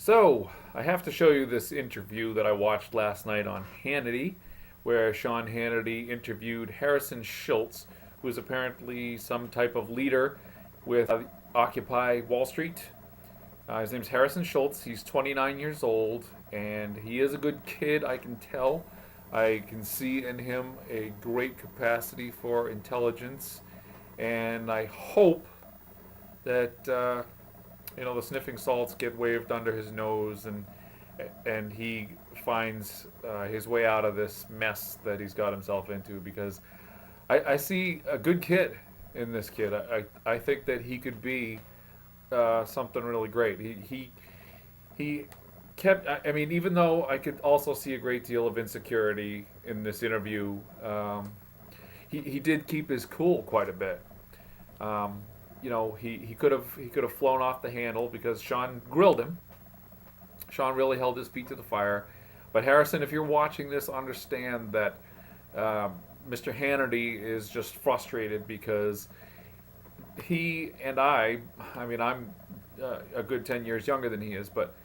So, I have to show you this interview that I watched last night on Hannity, where Sean Hannity interviewed Harrison Shultz, who is apparently some type of leader with Occupy Wall Street. His name's Harrison Schultz. He's 29 years old, and he is a good kid, I can tell. I can see in him a great capacity for intelligence, and I hope that the sniffing salts get waved under his nose, and he finds his way out of this mess that he's got himself into. Because I see a good kid in this kid. I think that he could be something really great. He kept. I mean, even though I could also see a great deal of insecurity in this interview, he did keep his cool quite a bit. Um, he could have flown off the handle because Sean grilled him. Sean really held his feet to the fire. But Harrison, if you're watching this, understand that Mr. Hannity is just frustrated because he and I mean, I'm a good 10 years younger than he is, but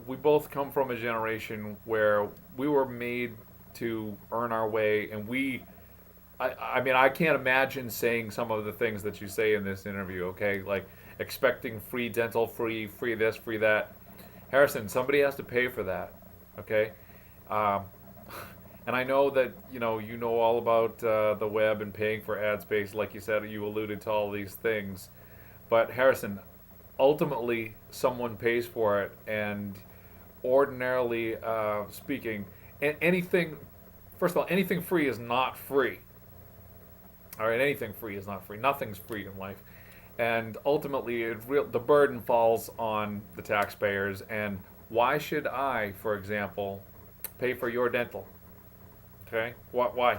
we both come from a generation where we were made to earn our way, and I mean, I can't imagine saying some of the things that you say in this interview, okay? Like expecting free dental, free this, free that. Harrison, somebody has to pay for that, okay? Um, and I know that you know all about the web and paying for ad space, like you said. You alluded to all these things, but Harrison, ultimately, someone pays for it, and ordinarily speaking, anything. First of all, anything free is not free. All right, anything free is not free. Nothing's free in life, and ultimately, the burden falls on the taxpayers. And why should I, for example, pay for your dental? Okay, why?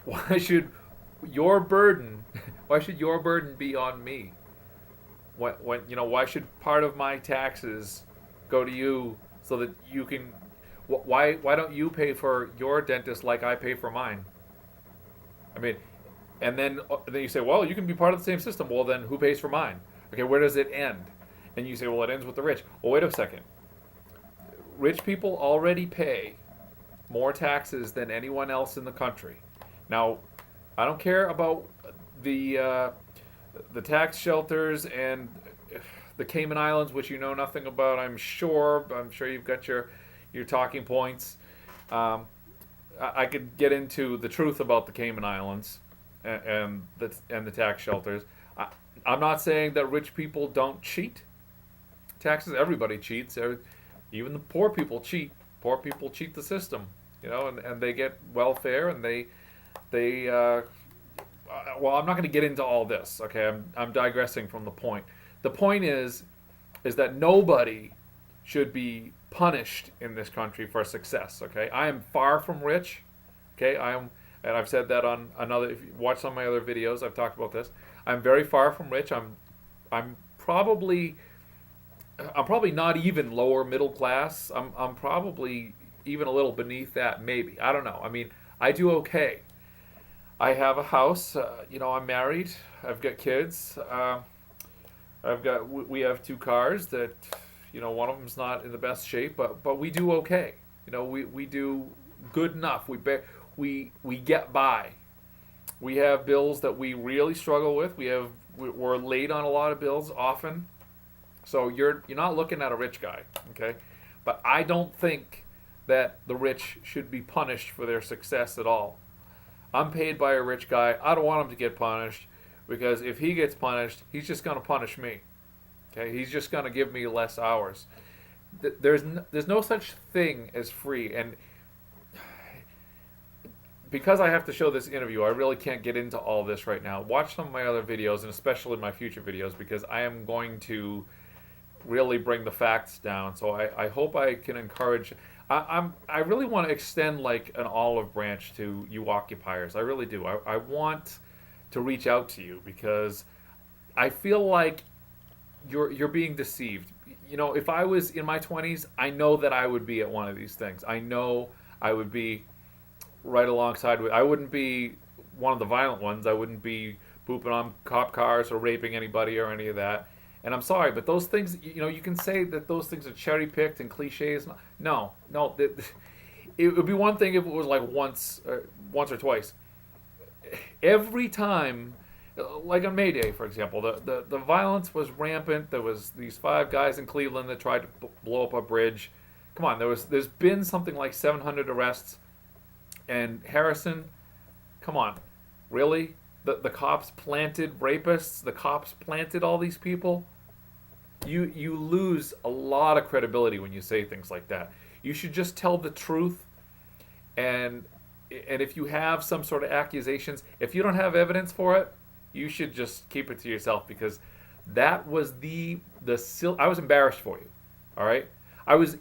Why should your burden? Why should your burden be on me? Why should part of my taxes go to you so that you can? Why don't you pay for your dentist like I pay for mine? I mean, and then you say, well, you can be part of the same system. Well, then who pays for mine? Okay, where does it end? And you say, well, it ends with the rich. Well, wait a second. Rich people already pay more taxes than anyone else in the country. Now, I don't care about the the tax shelters and the Cayman Islands, which you know nothing about. I'm sure you've got your talking points. Um, I could get into the truth about the Cayman Islands and the tax shelters. I'm not saying that rich people don't cheat taxes. Everybody cheats. Even the poor people cheat. Poor people cheat the system, and they get welfare, and they well, I'm not going to get into all this. Okay, I'm digressing from the point. The point is that nobody should be punished in this country for success. Okay, I am far from rich. Okay, and I've said that on another. If you watch some of my other videos, I've talked about this. I'm very far from rich. I'm probably not even lower middle class. I'm probably even a little beneath that, maybe. I don't know. I mean, I do okay. I have a house. I'm married. I've got kids. We have two cars that, one of them's not in the best shape, but we do okay. We do good enough. We get by. We have bills that we really struggle with. We're late on a lot of bills often. So you're not looking at a rich guy, okay? But I don't think that the rich should be punished for their success at all. I'm paid by a rich guy. I don't want him to get punished, because if he gets punished, he's just going to punish me. Okay? He's just going to give me less hours. There's no such thing as free, and because I have to show this interview, I really can't get into all this right now. Watch some of my other videos, and especially my future videos, because I am going to really bring the facts down. So I hope I can encourage. I really want to extend like an olive branch to you occupiers. I really do. I want to reach out to you because I feel like you're being deceived. If I was in my 20s, I know that I would be at one of these things. I know I would be right alongside with. I wouldn't be one of the violent ones. I wouldn't be pooping on cop cars or raping anybody or any of that. And I'm sorry, but those things, you can say that those things are cherry picked and cliches. No, no. It would be one thing if it was like once or twice. Every time, like on May Day, for example, the violence was rampant. There was these 5 guys in Cleveland that tried to blow up a bridge. Come on, there's been something like 700 arrests. And Harrison, come on, really? The cops planted rapists? The cops planted all these people? You lose a lot of credibility when you say things like that. You should just tell the truth, and if you have some sort of accusations, if you don't have evidence for it, you should just keep it to yourself, because that was I was embarrassed for you. All right, I was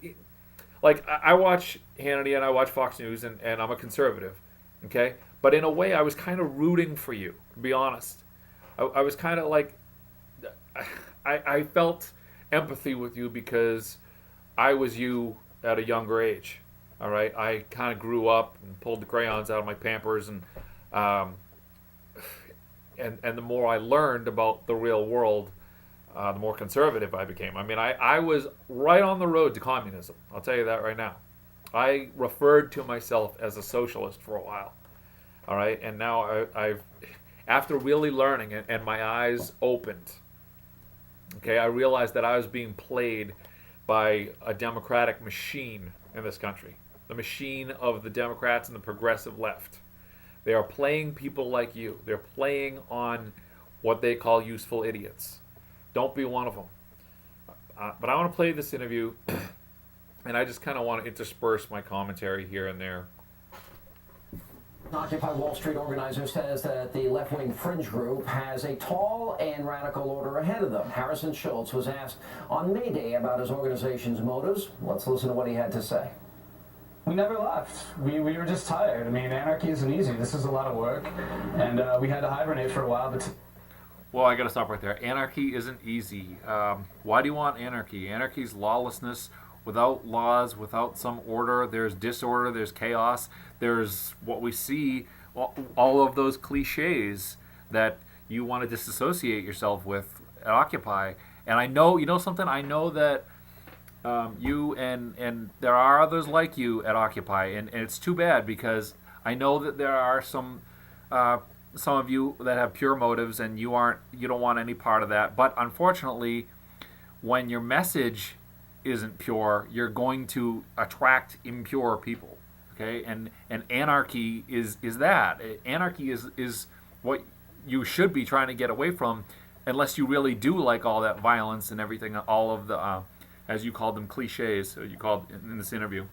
like, I watch Hannity and I watch Fox News, and I'm a conservative, okay, but in a way I was kind of rooting for you, to be honest. I was kind of like, I felt empathy with you because I was you at a younger age. All right, I kind of grew up and pulled the crayons out of my Pampers, and the more I learned about the real world, the more conservative I became. I mean, I was right on the road to communism. I'll tell you that right now. I referred to myself as a socialist for a while. All right, and now I've after really learning it and my eyes opened. Okay, I realized that I was being played by a democratic machine in this country. The machine of the Democrats and the progressive left. They are playing people like you. They're playing on what they call useful idiots. Don't be one of them. But I want to play this interview, and I just kind of want to intersperse my commentary here and there. Occupy Wall Street organizer says that the left-wing fringe group has a tall and radical order ahead of them. Harrison Shultz was asked on May Day about his organization's motives. Let's listen to what he had to say. We never left. We were just tired. I mean, anarchy isn't easy. This is a lot of work, and we had to hibernate for a while. But well, I got to stop right there. Anarchy isn't easy. Why do you want anarchy? Anarchy is lawlessness. Without laws, without some order, there's disorder, there's chaos, there's what we see, all of those cliches that you want to disassociate yourself with at Occupy. And I know, something, I know that you and there are others like you at Occupy, and it's too bad, because I know that there are some of you that have pure motives, and you don't want any part of that. But unfortunately, when your message isn't pure, you're going to attract impure people. Okay, and anarchy is that. Anarchy is what you should be trying to get away from, unless you really do like all that violence and everything, all of the as you called them, cliches, you called in this interview.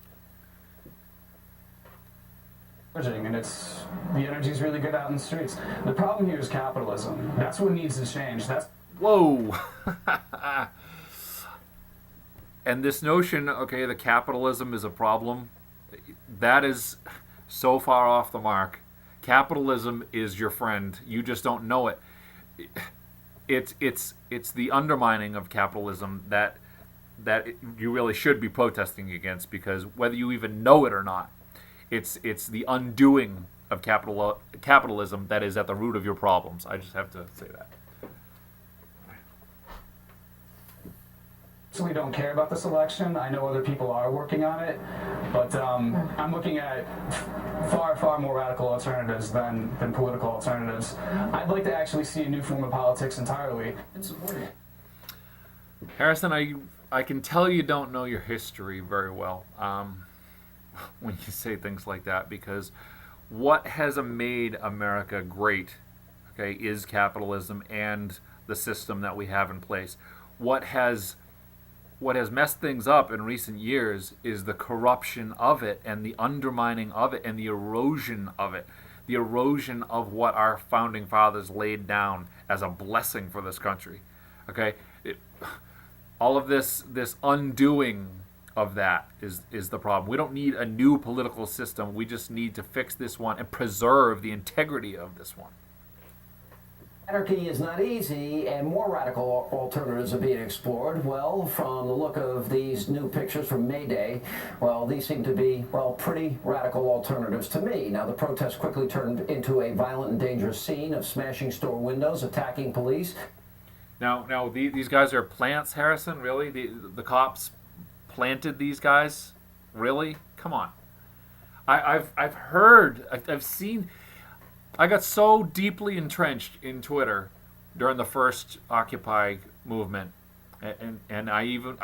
and the energy's really good out in the streets. The problem here is capitalism. That's what needs to change. Whoa. And this notion, okay, the capitalism is a problem, that is so far off the mark. Capitalism is your friend. You just don't know it. It's the undermining of capitalism that you really should be protesting against, because whether you even know it or not, it's the undoing of capitalism that is at the root of your problems. I just have to say that. We don't care about this election. I know other people are working on it, but I'm looking at far more radical alternatives than political alternatives. I'd like to actually see a new form of politics entirely and support it. Harrison, I can tell you don't know your history very well when you say things like that, because what has made America great, okay, is capitalism and the system that we have in place. What has messed things up in recent years is the corruption of it and the undermining of it and the erosion of it. The erosion of what our founding fathers laid down as a blessing for this country. Okay? All of this undoing of that is the problem. We don't need a new political system. We just need to fix this one and preserve the integrity of this one. Anarchy is not easy, and more radical alternatives are being explored. Well, from the look of these new pictures from May Day, well, these seem to be, well, pretty radical alternatives to me. Now, the protest quickly turned into a violent and dangerous scene of smashing store windows, attacking police. Now these guys are plants, Harrison. Really, the cops planted these guys. Really, come on. I've heard, I've seen. I got so deeply entrenched in Twitter during the first Occupy movement, and I even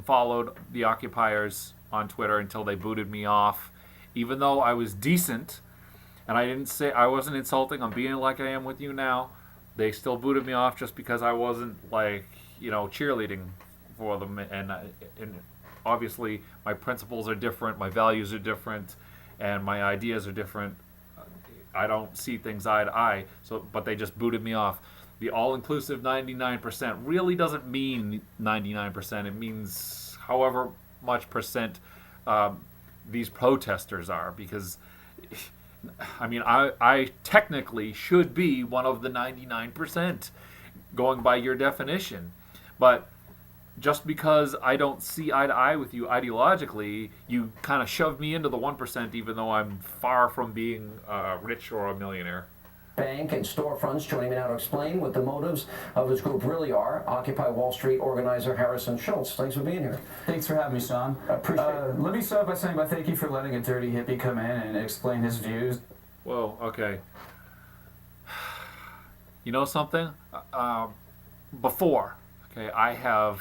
followed the occupiers on Twitter until they booted me off, even though I was decent, and I wasn't insulting. I'm being like I am with you now. They still booted me off just because I wasn't cheerleading for them, and obviously my principles are different, my values are different, and my ideas are different. I don't see things eye to eye, but they just booted me off. The all-inclusive 99% really doesn't mean 99%. It means however much percent these protesters are, because I technically should be one of the 99%, going by your definition. But just because I don't see eye to eye with you ideologically, you kind of shove me into the 1%, even though I'm far from being rich or a millionaire. Bank and storefronts. Joining me now to explain what the motives of his group really are, Occupy Wall Street organizer Harrison Shultz. Thanks for being here. Thanks for having me, Sean. I appreciate it. Let me start by saying thank you for letting a dirty hippie come in and explain his views. Whoa, okay. You know something? Before, okay, I have,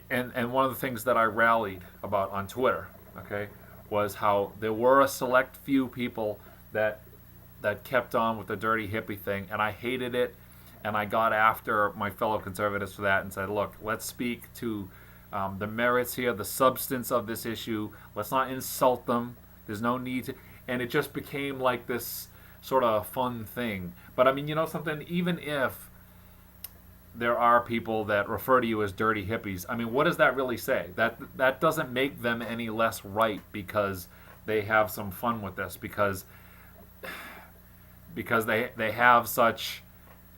and one of the things that I rallied about on Twitter, okay, was how there were a select few people that kept on with the dirty hippie thing, and I hated it, and I got after my fellow conservatives for that and said, look, let's speak to the merits here, the substance of this issue. Let's not insult them. There's no need to, and it just became like this sort of fun thing. But I mean, you know something, even if there are people that refer to you as dirty hippies, I mean, what does that really say? That doesn't make them any less right because they have some fun with this, because they have such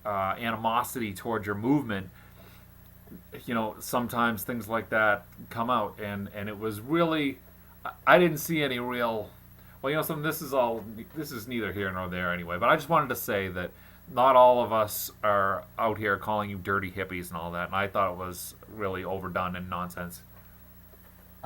animosity towards your movement. You know, sometimes things like that come out, and it was really, I didn't see any real, well, you know, this is neither here nor there anyway, but I just wanted to say that not all of us are out here calling you dirty hippies and all that, and I thought it was really overdone and nonsense.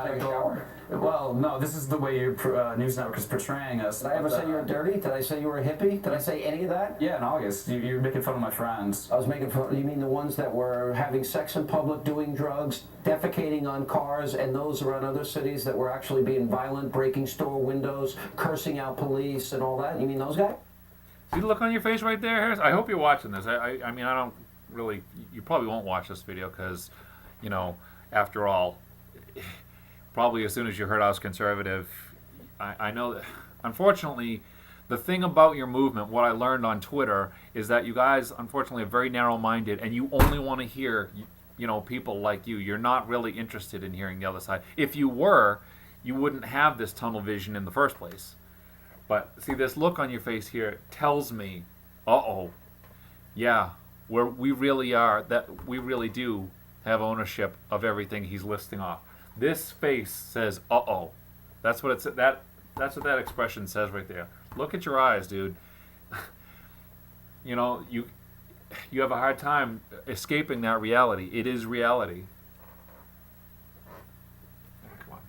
Take a shower. Well, no, this is the way your news network is portraying us. Did I ever say you were dirty? Did I say you were a hippie? Did I say any of that? Yeah, in August. You're making fun of my friends. I was making fun. You mean the ones that were having sex in public, doing drugs, defecating on cars, and those around other cities that were actually being violent, breaking store windows, cursing out police, and all that? You mean those guys? See the look on your face right there, Harris? I hope you're watching this. I mean, I don't really, you probably won't watch this video because, you know, after all, probably as soon as you heard I was conservative, I know that, unfortunately, the thing about your movement, what I learned on Twitter, is that you guys, unfortunately, are very narrow-minded, and you only want to hear, you know, people like you. You're not really interested in hearing the other side. If you were, you wouldn't have this tunnel vision in the first place. But see, this look on your face here tells me, yeah, we really do have ownership of everything he's listing off. This face says, that's what that's what that expression says right there. Look at your eyes, dude. You know, you have a hard time escaping that reality. It is reality. Come on.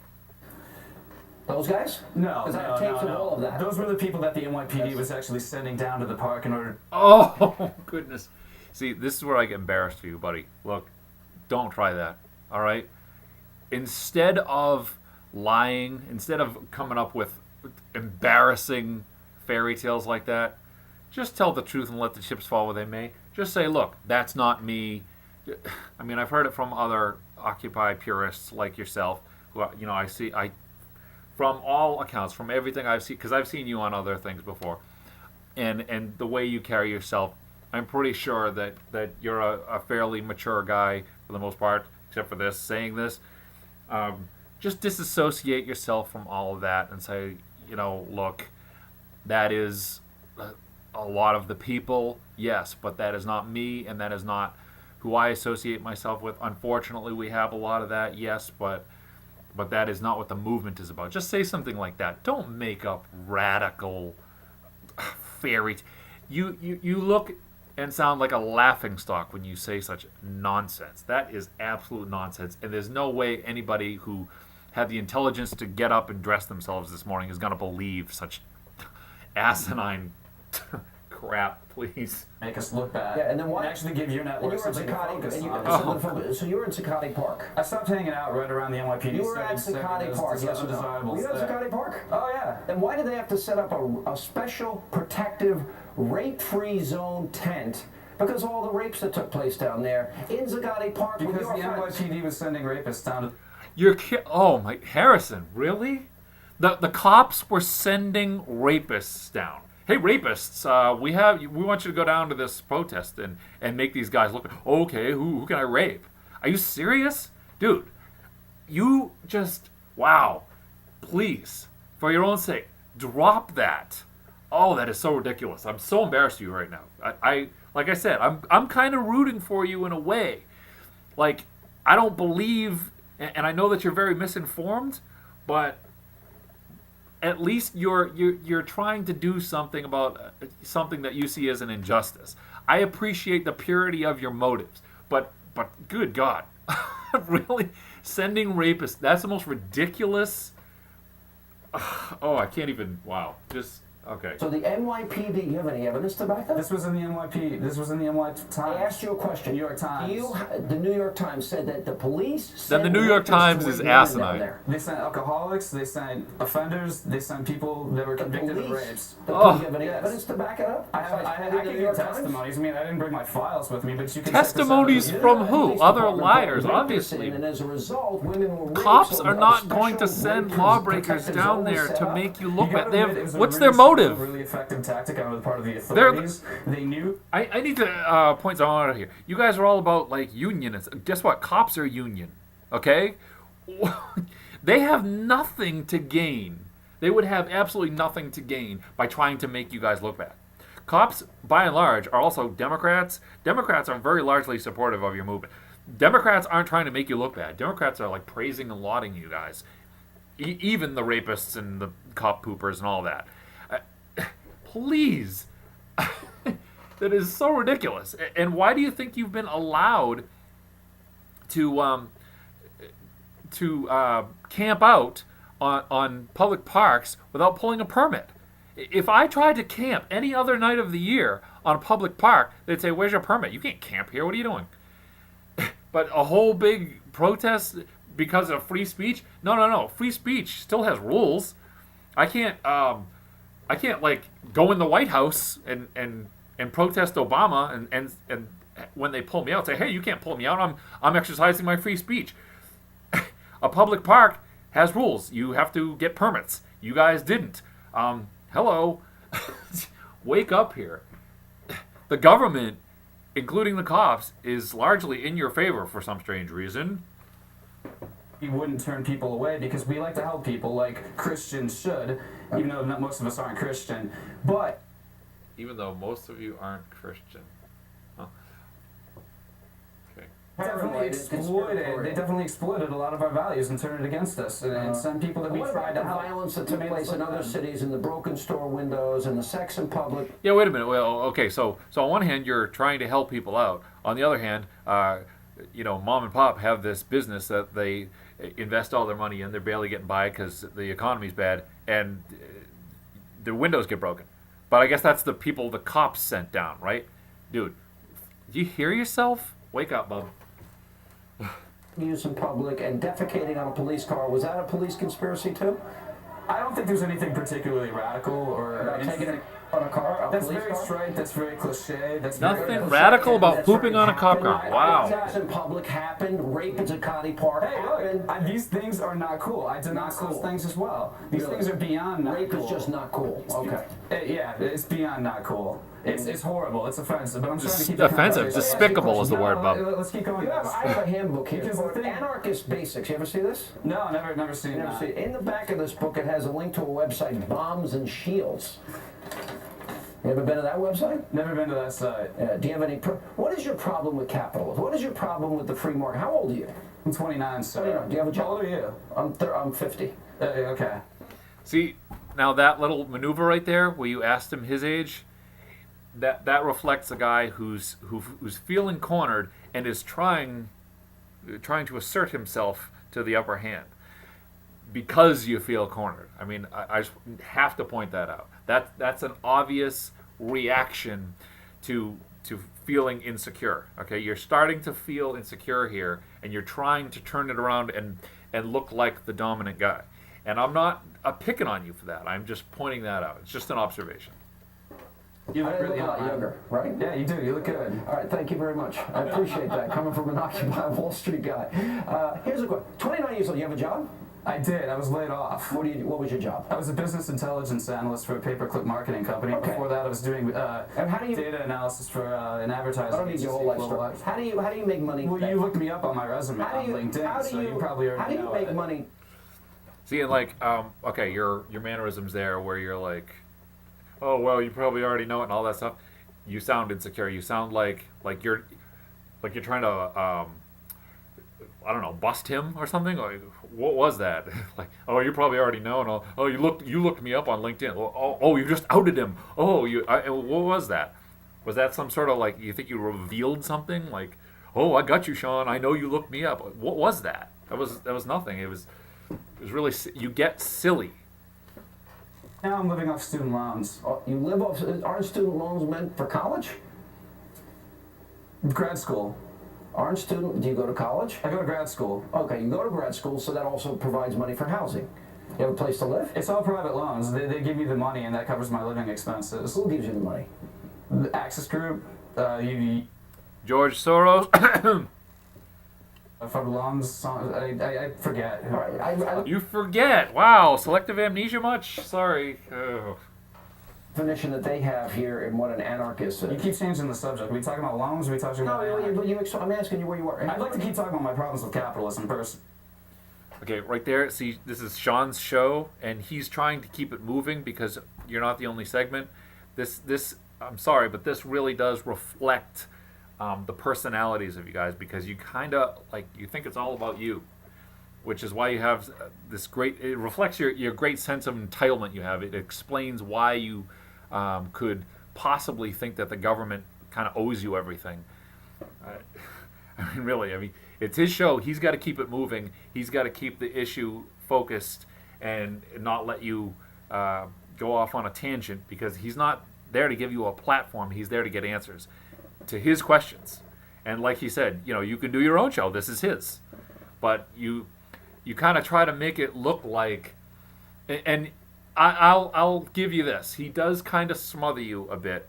Those guys? No, Because I have tapes of all of that. Those were the people that the NYPD was actually sending down to the park in order. Oh, goodness. See, this is where I get embarrassed for you, buddy. Look, don't try that, all right? Instead of lying, instead of coming up with embarrassing fairy tales like that, just tell the truth and let the chips fall where they may. Just say, look, that's not me. I mean, I've heard it from other Occupy purists like yourself, who, you know, I from all accounts, from everything I've seen, because I've seen you on other things before, and the way you carry yourself, I'm pretty sure that you're a fairly mature guy for the most part, except for this, saying this. Just disassociate yourself from all of that and say, you know, look, that is a lot of the people, yes, but that is not me, and that is not who I associate myself with. Unfortunately, we have a lot of that, yes, but that is not what the movement is about. Just say something like that. Don't make up radical fairy. You look and sound like a laughingstock when you say such nonsense. That is absolute nonsense, and there's no way anybody who had the intelligence to get up and dress themselves this morning is going to believe such asinine crap, please. Make us look bad. Yeah, and then why? Actually give your network something to focus on. So you were in Zuccotti Park. I stopped hanging out right around the NYPD. You were at Zuccotti Park, yes or no? Were you at Zuccotti Park? Oh, yeah. Then why did they have to set up a special protective rape-free zone tent? Because of all the rapes that took place down there in Zuccotti Park. Because with the your friends. NYPD was sending rapists down to... Oh my, Harrison, really? The cops were sending rapists down. Hey, rapists, we want you to go down to this protest and make these guys look. Okay, who can I rape? Are you serious, dude? You just wow. Please, for your own sake, drop that. Oh, that is so ridiculous. I'm so embarrassed of you right now. I like I said, I'm kind of rooting for you in a way. Like, I don't believe, and I know that you're very misinformed, but at least you're trying to do something about something that you see as an injustice. I appreciate the purity of your motives, but good God, really, sending rapists? That's the most ridiculous. Oh, I can't even. Wow, just. Okay. So the NYPD, do you have any evidence to back that? This was in the NYP. This was in the NY Times. I asked you a question. New York Times. The New York Times said that the police Then the sent New York rapists Times to is women down asinine. there. They sent alcoholics. They sent offenders. They sent people that were convicted of rapes. Do you have any evidence to back it up? I can give testimonies. I mean, I didn't bring my files with me, but you can Testimonies check this out. from who? Other liars, obviously. And as a result, women were raped. Cops So are a not going to special send rape lawbreakers protective down zone there was set to up. make you You look gotta bad. admit, it was a What's really their motive? Really effective tactic on the part of the authorities. They knew. I need to point something out here. You guys are all about like unionists. Guess what? Cops are union. Okay? They have nothing to gain. They would have absolutely nothing to gain by trying to make you guys look bad. Cops, by and large, are also Democrats. Democrats are very largely supportive of your movement. Democrats aren't trying to make you look bad. Democrats are like praising and lauding you guys. Even the rapists and the cop poopers and all that. Please. That is so ridiculous. And why do you think you've been allowed to camp out on public parks without pulling a permit? If I tried to camp any other night of the year on a public park, they'd say, "Where's your permit? You can't camp here. What are you doing?" But a whole big protest because of free speech? No. Free speech still has rules. I can't like go in the White House and protest Obama and when they pull me out, say, "Hey, you can't pull me out. I'm exercising my free speech." A public park has rules. You have to get permits. You guys didn't. Hello. Wake up here. The government, including the cops, is largely in your favor for some strange reason. We wouldn't turn people away because we like to help people like Christians should, even though most of us aren't Christian. But Even though most of you aren't Christian. Huh. Okay. They definitely exploited a lot of our values and turned it against us. And some people that we What tried about to the help. violence that took place in other cities, and the broken store windows, and the sex in public? Yeah, wait a minute. Well, okay, so on one hand, you're trying to help people out. On the other hand, mom and pop have this business that they invest all their money in. They're barely getting by because the economy's bad, and their windows get broken. But I guess that's the people the cops sent down, right? Dude, do you hear yourself? Wake up, bub. Use in public and defecating on a police car. Was that a police conspiracy too? I don't think there's anything particularly radical or Taking it on a car? That's very straight. That's very cliche. That's Nothing very radical about That's pooping right, on a cop happened. car. Wow. Sex in public happened. Rape at Zuccotti Park Hey, happened. look, these things are not cool. I denounce Not those cool. things as well. These Really? things are beyond not Rape cool. is just not cool. Okay. Yeah, it's beyond not cool. It's horrible. It's offensive. But I'm trying to keep Offensive. the conversation- Despicable is the word, bub. Let's keep going. I have a handbook here Because the called thing- Anarchist Basics. You ever see this? No, never seen Never that. see it. In the back of this book, it has a link to a website, Bombs and Shields. You ever been to that website? Never been to that site. Do you have any? What is your problem with capitalism? What is your problem with the free market? How old are you? I'm 29, sir. 29. Do you have a job? How old are you? I'm 50. Okay. See, now that little maneuver right there where you asked him his age, that reflects a guy who's feeling cornered and is trying to assert himself to the upper hand because you feel cornered. I mean, I just have to point that out. That's an obvious reaction to feeling insecure. Okay, you're starting to feel insecure here, and you're trying to turn it around and look like the dominant guy. And I'm not picking on you for that. I'm just pointing that out. It's just an observation. You look I really look a lot young. younger, right? Yeah, you do. You look good. All right, thank you very much. I appreciate that, coming from an Occupy Wall Street guy. Here's a question. 29 years old, you have a job? I did. I was laid off. What was your job? I was a business intelligence analyst for a pay-per-click marketing company. Okay. Before that, I was doing And how do you... data analysis for an advertising I don't need your whole life story. How do you make money? Well, you looked me up on my resume on LinkedIn, so you probably already know How do you make it. money? See, and like, okay, your mannerisms there, where you're like, oh well, you probably already know it and all that stuff. You sound insecure. You sound like you're trying to I don't know, bust him or something. Like, what was that? Like, oh, you probably already know. And oh, you looked me up on LinkedIn. Oh, you just outed him. Oh, what was that? Was that some sort of like, you think you revealed something? Like, oh, I got you, Sean. I know you looked me up. What was that? That was nothing. It was really, you get silly. Now I'm living off student loans. You live off... Aren't student loans meant for college? Grad school. Aren't student... Do you go to college? I go to grad school. Okay, you go to grad school, so that also provides money for housing. You have a place to live? It's all private loans. They give me the money, and that covers my living expenses. Who gives you the money? The Access Group, George Soros. for loans, I forget. All right, You forget. Wow, selective amnesia much? Sorry. Oh. definition that they have here and what an anarchist is. You keep changing the subject. Are we talking about loans? Or are we talking about... No, I'm asking you where you are. I'd like to keep talking about my problems with capitalism first. Okay, right there. See, this is Sean's show, and he's trying to keep it moving because you're not the only segment. This I'm sorry, but this really does reflect the personalities of you guys, because you kind of like, you think it's all about you, which is why you have this great. It reflects your great sense of entitlement you have. It explains why you could possibly think that the government kind of owes you everything. I mean, really. I mean, it's his show. He's got to keep it moving. He's got to keep the issue focused and not let you go off on a tangent, because he's not there to give you a platform. He's there to get answers to his questions. And like he said, you can do your own show. This is his. But you kind of try to make it look like, and I'll give you this. He does kind of smother you a bit,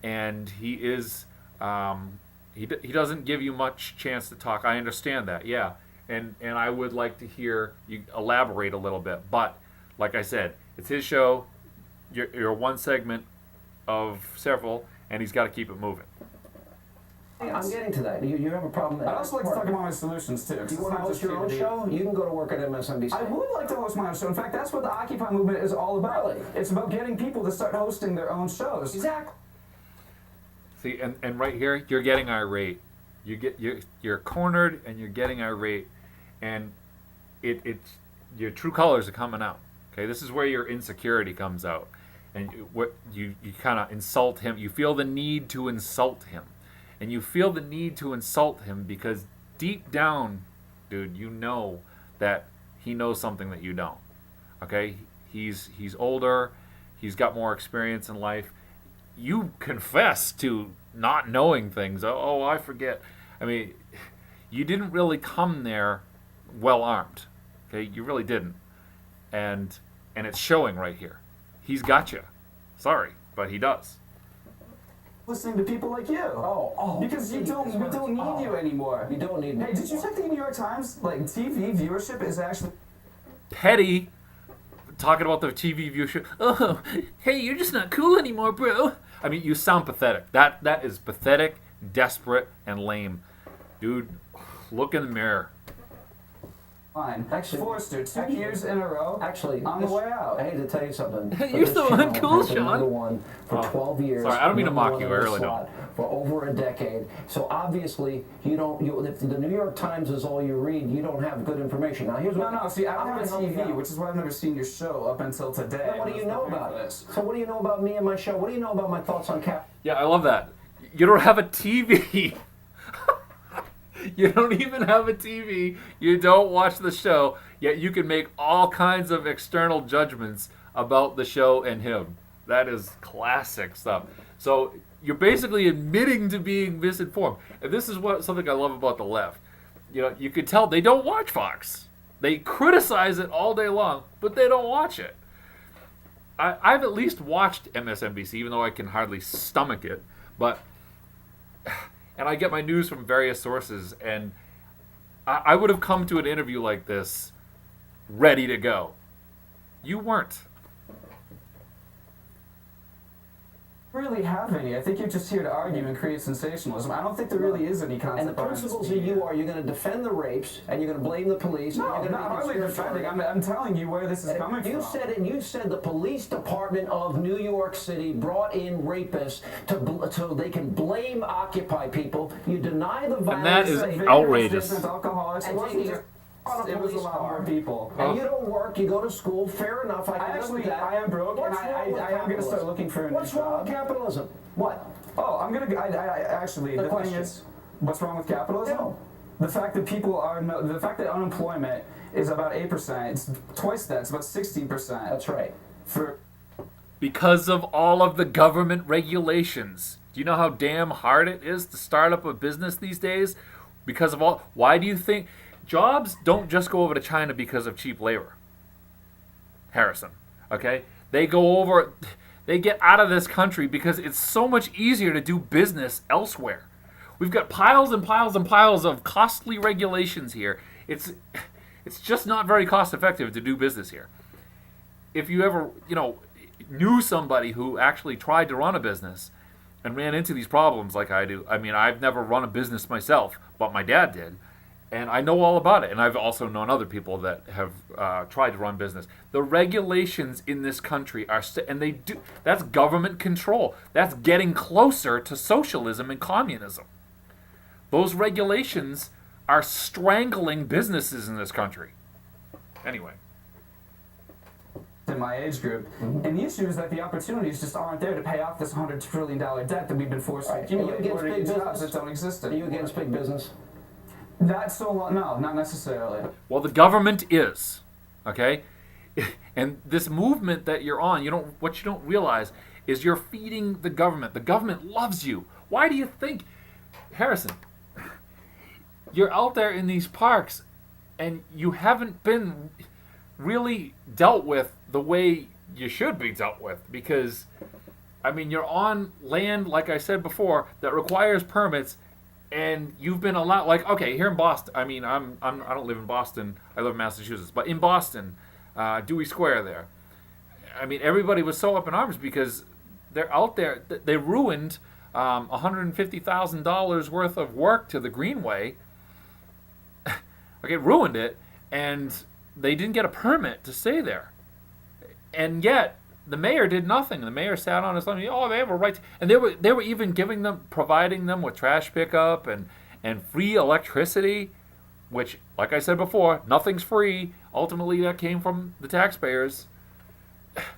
and he is he doesn't give you much chance to talk. I understand that, yeah, and I would like to hear you elaborate a little bit. But like I said, it's his show. You're one segment of several, and he's got to keep it moving. I'm getting to that. You have a problem. I'd also like to talk about my solutions too. You want to host your own show? You can go to work at MSNBC. I would like to host my own show. In fact, that's what the Occupy movement is all about. Really? It's about getting people to start hosting their own shows. Exactly. See, and right here, you're getting irate. You're cornered, and you're getting irate, and it's your true colors are coming out. Okay, this is where your insecurity comes out, and you kind of insult him. You feel the need to insult him. And you feel the need to insult him because deep down, dude, you know that he knows something that you don't. Okay? He's older. He's got more experience in life. You confess to not knowing things. Oh, I forget. I mean, you didn't really come there well armed. Okay? You really didn't. And it's showing right here. He's got you. Sorry, but he does. Listening to people like you. Because we don't need you anymore. You don't need me. Hey, did you check the New York Times? Like, TV viewership is actually Petty, talking about the TV viewership. Oh, hey, you're just not cool anymore, bro. I mean, you sound pathetic. That is pathetic, desperate, and lame. Dude, look in the mirror. fine. Actually- Forrester, 2 years in a row. Actually, on the way out. I hate to tell you something. but You're this so channel uncool, has been Sean. number one for 12 years. Sorry, I don't mean to number mock one you. in I the really don't. slot For over a decade. So obviously, if the New York Times is all you read, you don't have good information. Now, here's what. No, see, I don't have a help you TV, out. which is why I've never seen your show up until today. Then what do you know about it? So what do you know about me and my show? What do you know about my thoughts on cap? Yeah, I love that. You don't have a TV. You don't even have a TV. You don't watch the show, yet you can make all kinds of external judgments about the show and him. That is classic stuff. So you're basically admitting to being misinformed. And this is something I love about the left. You know, you could tell they don't watch Fox. They criticize it all day long, but they don't watch it. I've at least watched MSNBC, even though I can hardly stomach it. And I get my news from various sources, and I would have come to an interview like this ready to go. You weren't. Really have any. I think you're just here to argue and create sensationalism. I don't think there really is any concept. And the principles of you are you're going to defend the rapes and you're going to blame the police. No, and you're not hardly defending. I'm telling you where this is coming from. You said the police department of New York City brought in rapists so they can blame Occupy people. You deny the violence. And that is outrageous. Alcoholics. It was a lot more people. And you don't work, you go to school, fair enough. I am broke, and I am going to start looking for a new job. What's wrong with capitalism? What? Oh, I'm going to, actually, the thing is, what's wrong with capitalism? No. The fact that the fact that unemployment is about 8%, it's twice that, it's about 16%. That's right. Because of all of the government regulations. Do you know how damn hard it is to start up a business these days? Because of all, why do you think jobs don't just go over to China because of cheap labor? Harrison, okay? They get out of this country because it's so much easier to do business elsewhere. We've got piles and piles and piles of costly regulations here. It's just not very cost effective to do business here. If you ever, knew somebody who actually tried to run a business and ran into these problems like I do. I mean, I've never run a business myself, but my dad did. And I know all about it. And I've also known other people that have tried to run business. The regulations in this country are, that's government control. That's getting closer to socialism and communism. Those regulations are strangling businesses in this country. Anyway. In my age group, and the issue is that the opportunities just aren't there to pay off this $100 trillion debt that we've been forced to accumulate in order to get jobs that don't exist anymore. Are you against big business? No, not necessarily. Well, the government is, okay? And this movement that you're on, what you don't realize is you're feeding the government. The government loves you. Why do you think, Harrison, you're out there in these parks and you haven't been really dealt with the way you should be dealt with? Because, I mean, you're on land, like I said before, that requires permits. And you've been allowed, here in Boston. I mean, I don't live in Boston. I live in Massachusetts. But in Boston, Dewey Square there, I mean, everybody was so up in arms because they're out there. They ruined $150,000 worth of work to the Greenway. Okay, ruined it, and they didn't get a permit to stay there. And yet, the mayor did nothing. The mayor sat on his thumb. Oh, they have a right to, and they were even providing them with trash pickup and free electricity, which, like I said before, nothing's free. Ultimately, that came from the taxpayers.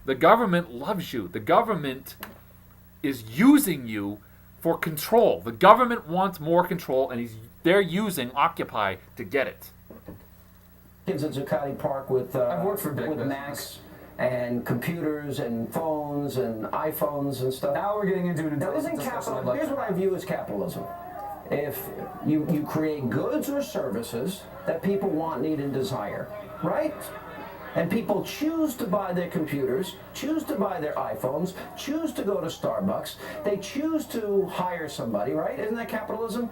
The government loves you. The government is using you for control. The government wants more control, and they're using Occupy to get it. Kids at Zuccotti Park with I've worked for big Macs and computers and phones and iPhones and stuff. Now we're getting into an intelligent discussion. Here's what I view as capitalism. If you create goods or services that people want, need, and desire, right? And people choose to buy their computers, choose to buy their iPhones, choose to go to Starbucks, they choose to hire somebody, right? Isn't that capitalism?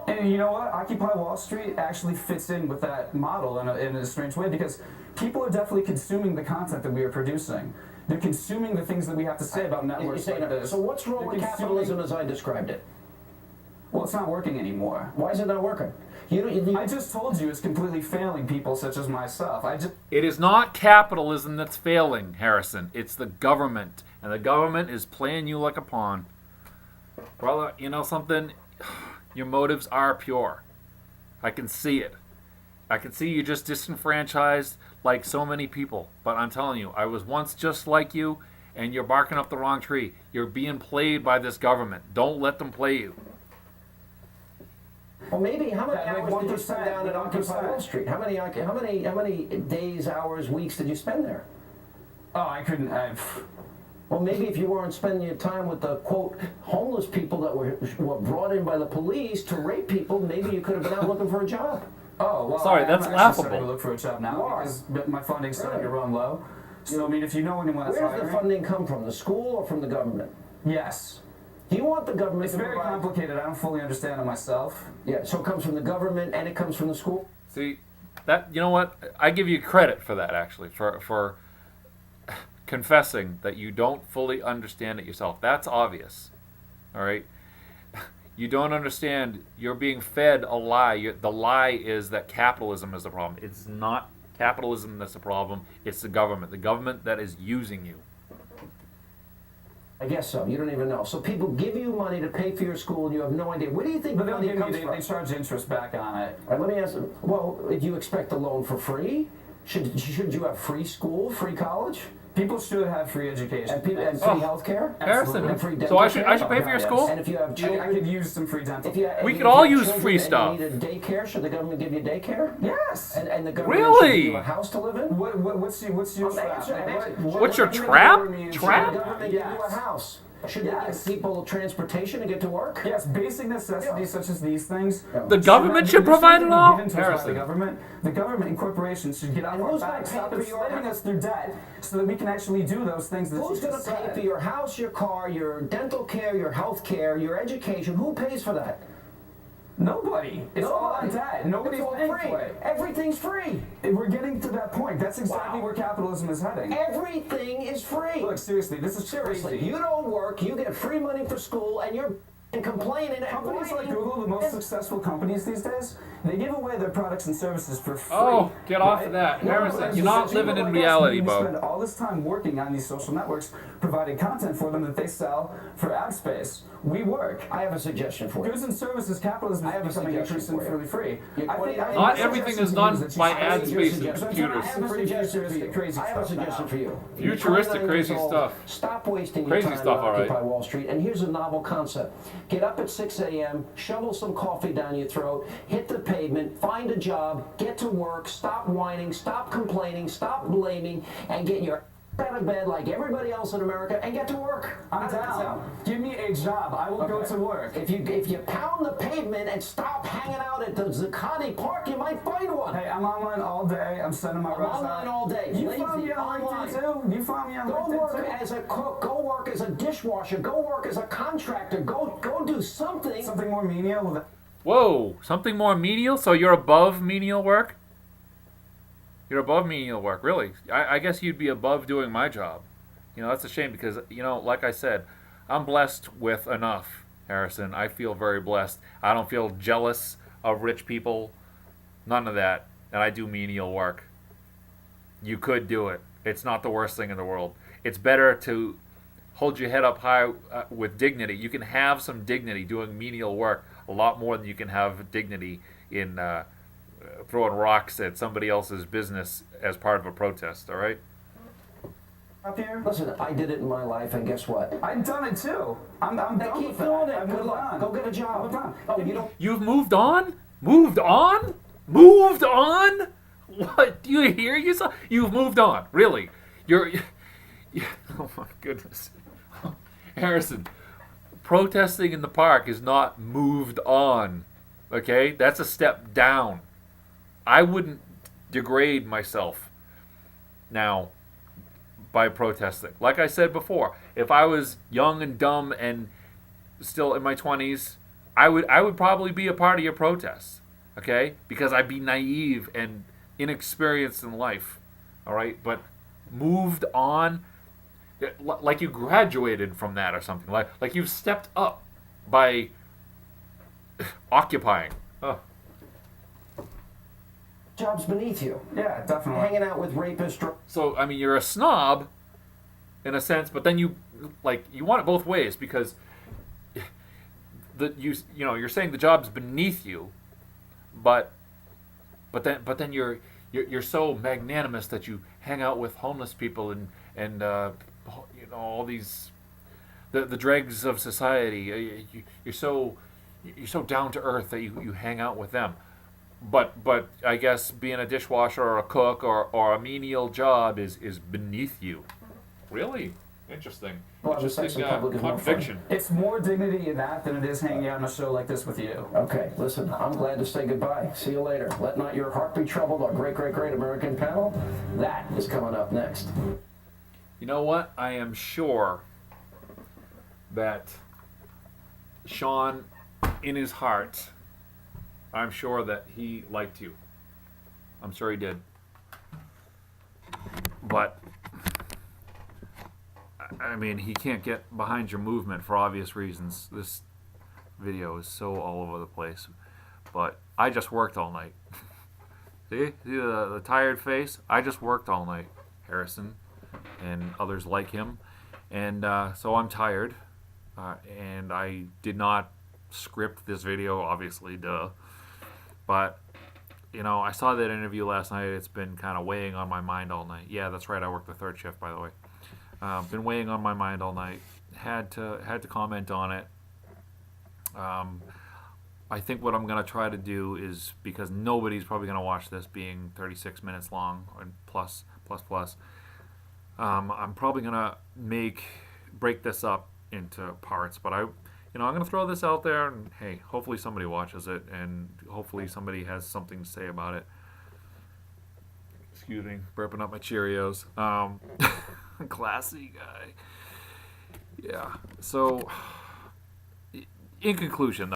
And you know what? Occupy Wall Street actually fits in with that model in a strange way, because people are definitely consuming the content that we are producing. They're consuming the things that we have to say about networks like this. So what's wrong with capitalism as I described it? Well, it's not working anymore. Why is it not working? I just told you it's completely failing people such as myself. It is not capitalism that's failing, Harrison. It's the government. And the government is playing you like a pawn. Brother, you know something? Your motives are pure. I can see it. I can see you just disenfranchised like so many people. But I'm telling you, I was once just like you, and you're barking up the wrong tree. You're being played by this government. Don't let them play you. Well, maybe how many Yeah, like hours did you spend 1%, down at Occupy 1%. Wall Street? How many days, hours, weeks did you spend there? Oh, I couldn't. Well, maybe if you weren't spending your time with the, quote, homeless people that were brought in by the police to rape people, maybe you could have been out looking for a job. Oh, well, Sorry, I'm that's actually laughable. starting to look for a job now You are? because my funding's starting to Really? run low. So, I mean, if you know anyone that's Where does the hiring, funding come from? The school or from the government? yes. Do you want the government It's to very provide... complicated. I don't fully understand it myself. Yeah, so it comes from the government and it comes from the school? See, that, you know what? I give you credit for that, actually, for confessing that you don't fully understand it yourself. That's obvious. All right? You don't understand. You're being fed a lie. The lie is that capitalism is the problem. It's not capitalism that's the problem. It's the government. The government that is using you. I guess so. You don't even know. So people give you money to pay for your school and you have no idea. Where do you think But the they'll money give you, comes from? they charge interest back on it. All right, let me ask, well, do you expect a loan for free? Should you have free school, free college? People should have free education. And, people, and free Oh. health care? Harrison, And free dental so I should care? pay for your Yes. school? And if you have I children... could use some free dental. If you, We if could you all have use children free and stuff. you need a daycare, should the government give you daycare? Yes. And the government Really? should give you a house to live in? What's your I'm trap? answering- I'm answering. What's your What do you trap? mean? Trap? Should the government give you a Yes. house? Should they Yes. give people transportation to get to work? Yes, basic necessities such as these things. The government should provide it all? Given to us by Harrison. the government and corporations should get out And of our who's gonna back, pay stop for your enslaving house? us through debt, so that we can actually do those things that Who's you going just to pay said. for your house, your car, your dental care, your health care, your education? Who pays for that? Nobody. It's all on debt. Nobody's It's all paying free. for it. Everything's free. We're getting to that point. That's exactly Wow. where capitalism is heading. Everything is free. Look, seriously, this is Seriously, crazy. you don't work, you get free money for school, and you're complaining. And Companies like whining. Google, the most successful companies these days, they give away their products and services for free. Oh, get off right? of that. No, Harrison, but you're not people living in like us, reality, we Bo. spend all this time working on these social networks, providing content for them that they sell for ad space. We work. I have a suggestion for you. Goods and services, capitalism I have a is becoming suggestion increasingly for you. free. You're I think- 29 Not my everything suggestion is to done you is that you by should- ad I space and have a computers. suggestion for you. Crazy I have a stuff suggestion now. for you. Futuristic, 29 crazy years old. stuff. Stop wasting Crazy your time stuff, at all right. Occupy Wall Street. And here's a novel concept. Get up at 6 a.m., shovel some coffee down your throat, hit the pavement, find a job, get to work, stop whining, stop complaining, stop blaming, and get your out of bed like everybody else in America and get to work. I'm How's that down. sound? Give me a job. I will go Okay. to work. If you pound the pavement and stop hanging out at the Zuccotti Park, you might find one. Hey, I'm online all day. I'm sending my I'm resume. online all day. You Lazy, find me on online. LinkedIn too? You find me on Go LinkedIn work too? as a cook. Go work as a dishwasher. Go work as a contractor. Go do something. Something more menial. Whoa, something more menial? So you're above menial work? You're above menial work, really? I guess you'd be above doing my job. You know, that's a shame because, you know, like I said, I'm blessed with enough, Harrison. I feel very blessed. I don't feel jealous of rich people. None of that. And I do menial work. You could do it. It's not the worst thing in the world. It's better to hold your head up high with dignity. You can have some dignity doing menial work a lot more than you can have dignity in throwing rocks at somebody else's business as part of a protest, all right? Up here. Listen, I did it in my life, and guess what? I've done it too. I'm Now done keep with doing that. it. I've Good moved luck. on. Go get a job. Moved on. Oh, you don't. You've moved on? Moved on? Moved on? What? Do you hear yourself? You've moved on. Really? You're... Oh, my goodness. Harrison, protesting in the park is not moved on. Okay? That's a step down. I wouldn't degrade myself now by protesting. Like I said before, if I was young and dumb and still in my 20s, I would probably be a part of your protests, okay? Because I'd be naive and inexperienced in life, all right? But moved on, like you graduated from that or something, like you've stepped up by occupying. Oh. Jobs beneath you. Yeah, definitely. Hanging out with rapists. So I mean, you're a snob, in a sense, but then you want it both ways because you're saying the job's beneath you, but then you're so magnanimous that you hang out with homeless people and all these the dregs of society. You're so down to earth that you hang out with them. But I guess being a dishwasher or a cook or a menial job is beneath you. Really interesting. Well, I would say Interesting some public is more fun. conviction. It's more dignity in that than it is hanging out on a show like this with you. Okay, listen, I'm glad to say goodbye. See you later. Let not your heart be troubled, our great, great, great American panel. That is coming up next. You know what? I am sure that Sean, in his heart, I'm sure that he liked you. I'm sure he did. But I mean, he can't get behind your movement for obvious reasons. This video is so all over the place. But I just worked all night. See the tired face? I just worked all night, Harrison, and others like him. And so I'm tired. And I did not script this video, obviously, duh. But, I saw that interview last night. It's been kind of weighing on my mind all night. Yeah, that's right. I worked the third shift, by the way. Been weighing on my mind all night. Had to comment on it. I think what I'm going to try to do is, because nobody's probably going to watch this being 36 minutes long and plus. I'm probably going to break this up into parts, but I'm going to throw this out there, and hey, hopefully somebody watches it, and hopefully somebody has something to say about it. Excuse me, burping up my Cheerios. Classy guy. Yeah. So, in conclusion,